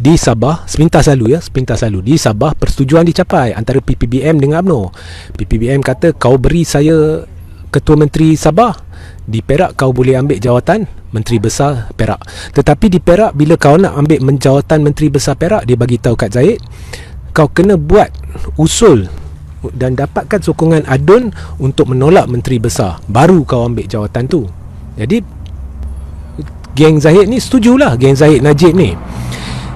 di Sabah sepintas lalu di Sabah persetujuan dicapai antara PPBM dengan UMNO. PPBM kata kau beri saya Ketua Menteri Sabah, di Perak kau boleh ambil jawatan Menteri Besar Perak. Tetapi di Perak bila kau nak ambil jawatan Menteri Besar Perak, dia bagi tahu kat Zahid, kau kena buat usul dan dapatkan sokongan ADUN untuk menolak Menteri Besar, baru kau ambil jawatan tu. Jadi geng Zahid ni setujulah, geng Zahid Najib ni.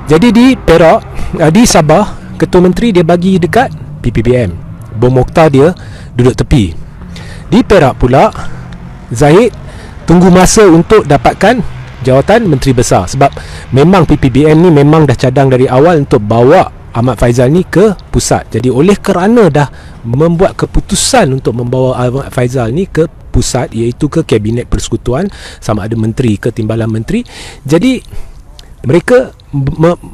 Jadi di Perak, di Sabah, Ketua Menteri dia bagi dekat PPBM, Bom Mokhtar dia duduk tepi. Di Perak pula, Zahid tunggu masa untuk dapatkan jawatan Menteri Besar, sebab memang PPBM ni memang dah cadang dari awal untuk bawa Ahmad Faizal ni ke pusat. Jadi oleh kerana dah membuat keputusan untuk membawa Ahmad Faizal ni ke pusat, iaitu ke Kabinet Persekutuan, sama ada menteri ke timbalan menteri, jadi mereka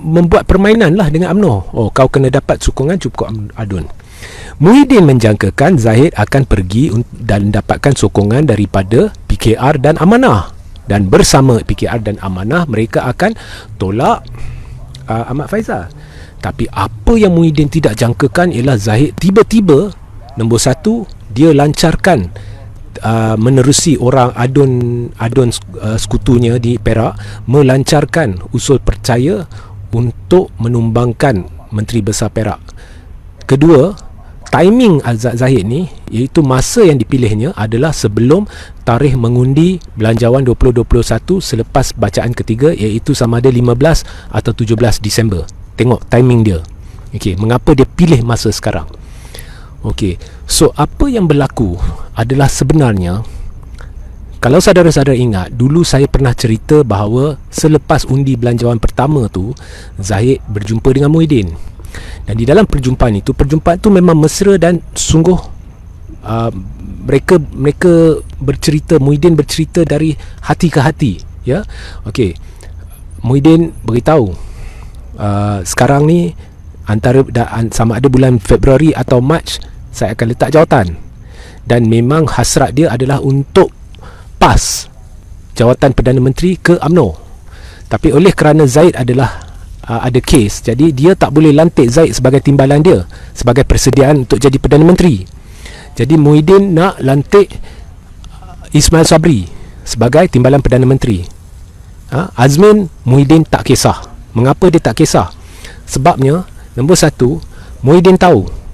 membuat permainan lah dengan UMNO. Oh, kau kena dapat sokongan cukup ADUN. Muhyiddin menjangkakan Zahid akan pergi dan dapatkan sokongan daripada PKR dan Amanah, dan bersama PKR dan Amanah mereka akan tolak Ahmad Faizal. Tapi apa yang Muhyiddin tidak jangkakan ialah Zahid tiba-tiba, nombor satu, dia lancarkan menerusi orang ADUN sekutunya di Perak melancarkan usul percaya untuk menumbangkan Menteri Besar Perak. Kedua, timing Zahid ni, iaitu masa yang dipilihnya adalah sebelum tarikh mengundi Belanjawan 2021 selepas bacaan ketiga, iaitu sama ada 15 atau 17 Disember. Tengok timing dia. Okey, mengapa dia pilih masa sekarang? Okey, so apa yang berlaku adalah sebenarnya, kalau saudara-saudara ingat, dulu saya pernah cerita bahawa selepas undi belanjawan pertama tu, Zahid berjumpa dengan Muhyiddin. Dan di dalam perjumpaan itu memang mesra dan sungguh mereka bercerita, Muhyiddin bercerita dari hati ke hati, ya. Okey, Muhyiddin beritahu sekarang ni antara sama ada bulan Februari atau Mac saya akan letak jawatan, dan memang hasrat dia adalah untuk pas jawatan Perdana Menteri ke UMNO. Tapi oleh kerana Zahid adalah ada kes, jadi dia tak boleh lantik Zahid sebagai timbalan dia sebagai persediaan untuk jadi Perdana Menteri. Jadi Muhyiddin nak lantik Ismail Sabri sebagai timbalan Perdana Menteri. Azmin, Muhyiddin tak kisah. Mengapa dia tak kisah? Sebabnya, nombor satu, Muhyiddin tahu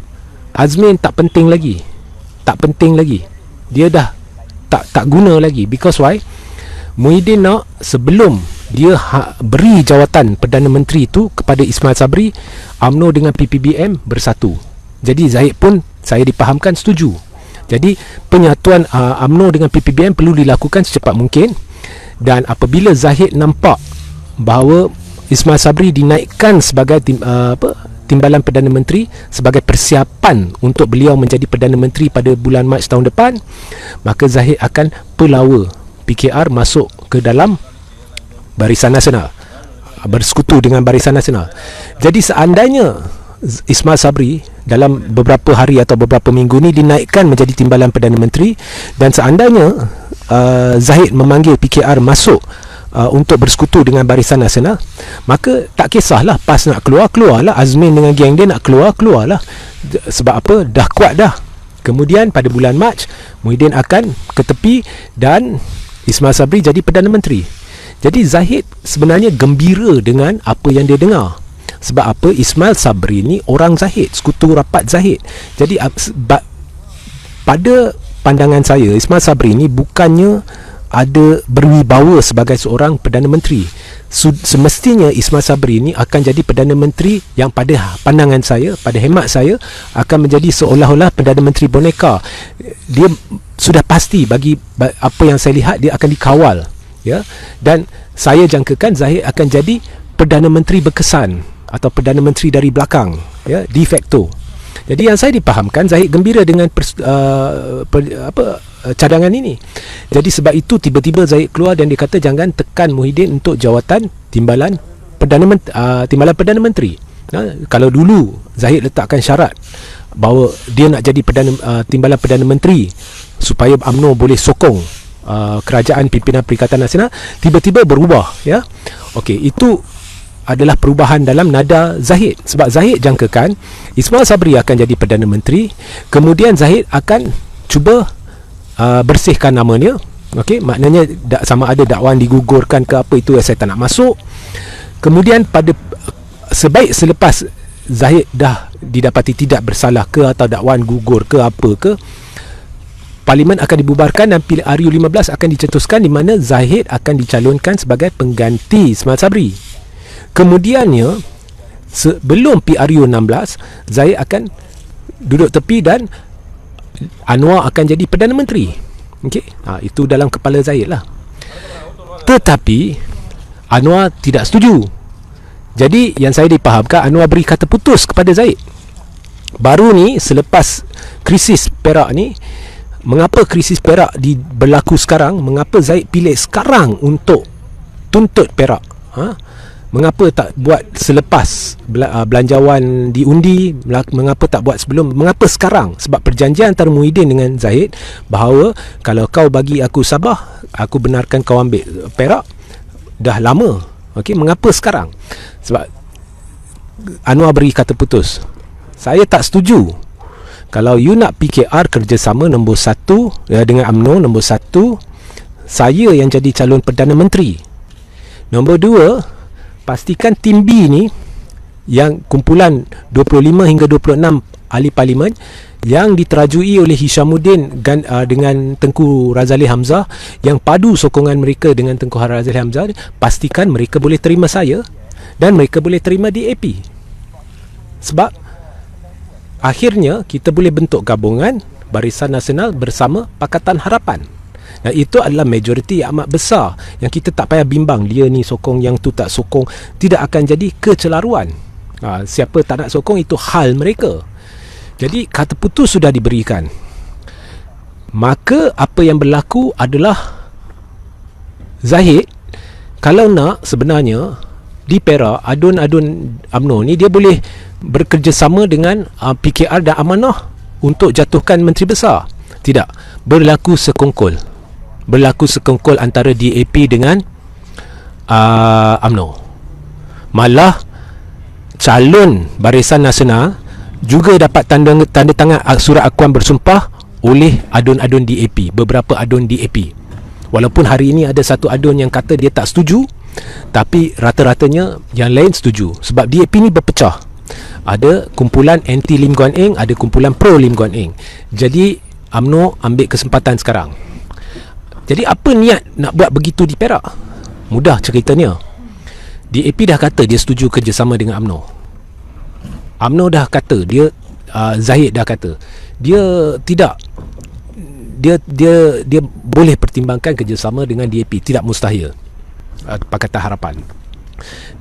Azmin tak penting lagi. Dia dah tak guna lagi. Because why? Muhyiddin nak sebelum dia beri jawatan Perdana Menteri itu kepada Ismail Sabri, UMNO dengan PPBM bersatu. Jadi Zahid pun, saya dipahamkan, setuju. Jadi penyatuan UMNO dengan PPBM perlu dilakukan secepat mungkin. Dan apabila Zahid nampak bahawa Ismail Sabri dinaikkan sebagai timbalan Perdana Menteri sebagai persiapan untuk beliau menjadi Perdana Menteri pada bulan Mac tahun depan, maka Zahid akan pelawa PKR masuk ke dalam Barisan Nasional, bersekutu dengan Barisan Nasional. Jadi seandainya Ismail Sabri dalam beberapa hari atau beberapa minggu ni dinaikkan menjadi timbalan Perdana Menteri, dan seandainya Zahid memanggil PKR masuk untuk bersekutu dengan Barisan Nasional, maka tak kisahlah PAS nak keluarlah, Azmin dengan geng dia nak keluarlah. Sebab apa? Dah kuat dah. Kemudian pada bulan Mac, Muhyiddin akan ke tepi dan Ismail Sabri jadi Perdana Menteri. Jadi Zahid sebenarnya gembira dengan apa yang dia dengar. Sebab apa? Ismail Sabri ni orang Zahid, sekutu rapat Zahid. Jadi pada pandangan saya, Ismail Sabri ni bukannya ada berwibawa sebagai seorang Perdana Menteri. Semestinya Ismail Sabri ni akan jadi Perdana Menteri yang pada pandangan saya, pada hemat saya, akan menjadi seolah-olah Perdana Menteri boneka. Dia sudah pasti, bagi apa yang saya lihat, dia akan dikawal, ya. Dan saya jangkakan Zahid akan jadi Perdana Menteri berkesan atau Perdana Menteri dari belakang, ya, de facto. Jadi yang saya dipahamkan, Zahid gembira dengan cadangan ini. Jadi sebab itu tiba-tiba Zahid keluar dan dia kata jangan tekan Muhyiddin untuk jawatan timbalan Perdana Menteri. Kalau dulu Zahid letakkan syarat bahawa dia nak jadi timbalan Perdana Menteri supaya UMNO boleh sokong kerajaan pimpinan Perikatan Nasional, tiba-tiba berubah, ya. Okey, itu adalah perubahan dalam nada Zahid. Sebab Zahid jangkakan Ismail Sabri akan jadi Perdana Menteri, kemudian Zahid akan cuba bersihkan namanya. Okey, maknanya sama ada dakwaan digugurkan ke apa, itu saya tak nak masuk. Kemudian pada selepas Zahid dah didapati tidak bersalah ke, atau dakwaan gugur ke apa ke, Parlimen akan dibubarkan dan pilihan RU15 akan dicetuskan, di mana Zahid akan dicalonkan sebagai pengganti Ismail Sabri. Kemudiannya sebelum PRU16, Zahid akan duduk tepi dan Anwar akan jadi Perdana Menteri. Okey, itu dalam kepala Zahid lah. Tetapi Anwar tidak setuju. Jadi yang saya dipahamkan, Anwar beri kata putus kepada Zahid. Baru ni selepas krisis Perak ni, mengapa krisis Perak berlaku sekarang, mengapa Zahid pilih sekarang untuk tuntut Perak? Mengapa tak buat selepas belanjawan diundi? Mengapa tak buat sebelum? Mengapa sekarang? Sebab perjanjian antara Muhyiddin dengan Zahid bahawa kalau kau bagi aku Sabah, aku benarkan kau ambil Perak, dah lama. Okey, mengapa sekarang? Sebab Anwar beri kata putus. Saya tak setuju. Kalau you nak PKR kerjasama, nombor 1 dengan UMNO, nombor 1 saya yang jadi calon Perdana Menteri. Nombor 2, pastikan tim B ni, yang kumpulan 25 hingga 26 ahli parlimen yang diterajui oleh Hishamuddin dengan Tengku Razali Hamzah, yang padu sokongan mereka dengan Tengku Razali Hamzah, pastikan mereka boleh terima saya dan mereka boleh terima DAP. Sebab akhirnya kita boleh bentuk gabungan Barisan Nasional bersama Pakatan Harapan. Dan itu adalah majoriti yang amat besar, yang kita tak payah bimbang dia ni sokong, yang tu tak sokong. Tidak akan jadi kecelaruan. Siapa tak nak sokong, itu hal mereka. Jadi kata putus sudah diberikan. Maka apa yang berlaku adalah Zahid kalau nak sebenarnya di Perak, adun-adun UMNO ni dia boleh bekerjasama dengan PKR dan Amanah untuk jatuhkan Menteri Besar. Tidak, berlaku sekongkol antara DAP dengan UMNO. Malah calon Barisan Nasional juga dapat tanda tangan surat akuan bersumpah oleh adun-adun DAP, beberapa adun DAP. Walaupun hari ini ada satu adun yang kata dia tak setuju, tapi rata-ratanya yang lain setuju. Sebab DAP ni berpecah. Ada kumpulan anti Lim Guan Eng, ada kumpulan pro Lim Guan Eng. Jadi UMNO ambil kesempatan sekarang. Jadi apa niat nak buat begitu di Perak? Mudah ceritanya. DAP dah kata dia setuju kerjasama dengan UMNO. UMNO dah kata dia, Zahid dah kata dia tidak, dia boleh pertimbangkan kerjasama dengan DAP, tidak mustahil. Pakatan Harapan.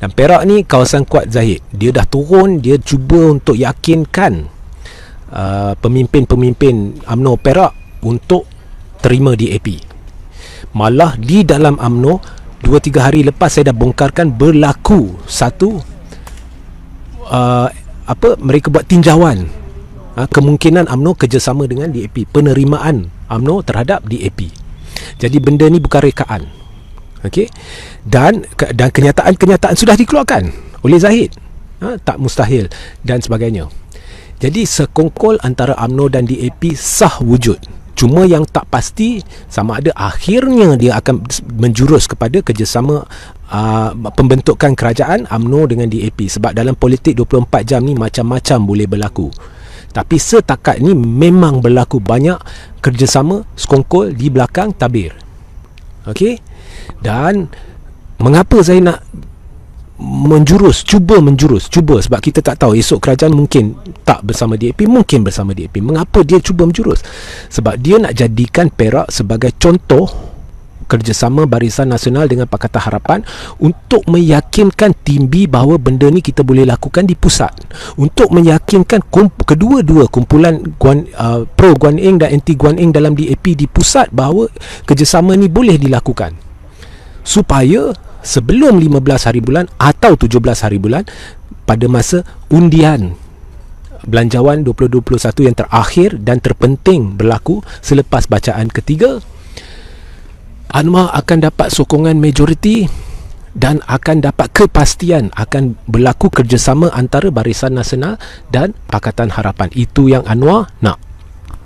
Dan Perak ni kawasan kuat Zahid. Dia dah turun, dia cuba untuk yakinkan pemimpin-pemimpin UMNO Perak untuk terima DAP. Malah di dalam UMNO 2-3 hari lepas saya dah bongkarkan berlaku satu mereka buat tinjauan kemungkinan UMNO kerjasama dengan DAP, penerimaan UMNO terhadap DAP. Jadi benda ni bukan rekaan. Okey, dan kenyataan sudah dikeluarkan oleh Zahid, tak mustahil dan sebagainya. Jadi sekongkol antara UMNO dan DAP sah wujud. Cuma yang tak pasti sama ada akhirnya dia akan menjurus kepada kerjasama pembentukan kerajaan UMNO dengan DAP. Sebab dalam politik 24 jam ni macam-macam boleh berlaku. Tapi setakat ni memang berlaku banyak kerjasama sekongkol di belakang tabir. Okey? Dan mengapa saya nak cuba menjurus sebab kita tak tahu esok kerajaan mungkin tak bersama DAP, mungkin bersama DAP. Mengapa dia cuba menjurus? Sebab dia nak jadikan Perak sebagai contoh kerjasama Barisan Nasional dengan Pakatan Harapan untuk meyakinkan tim B bahawa benda ni kita boleh lakukan di pusat, untuk meyakinkan kedua-dua kumpulan pro Guan Eng dan anti Guan Eng dalam DAP di pusat bahawa kerjasama ni boleh dilakukan, supaya sebelum 15 hari bulan atau 17 hari bulan pada masa undian Belanjawan 2021 yang terakhir dan terpenting berlaku selepas bacaan ketiga, Anwar akan dapat sokongan majoriti dan akan dapat kepastian akan berlaku kerjasama antara Barisan Nasional dan Pakatan Harapan. Itu yang Anwar nak.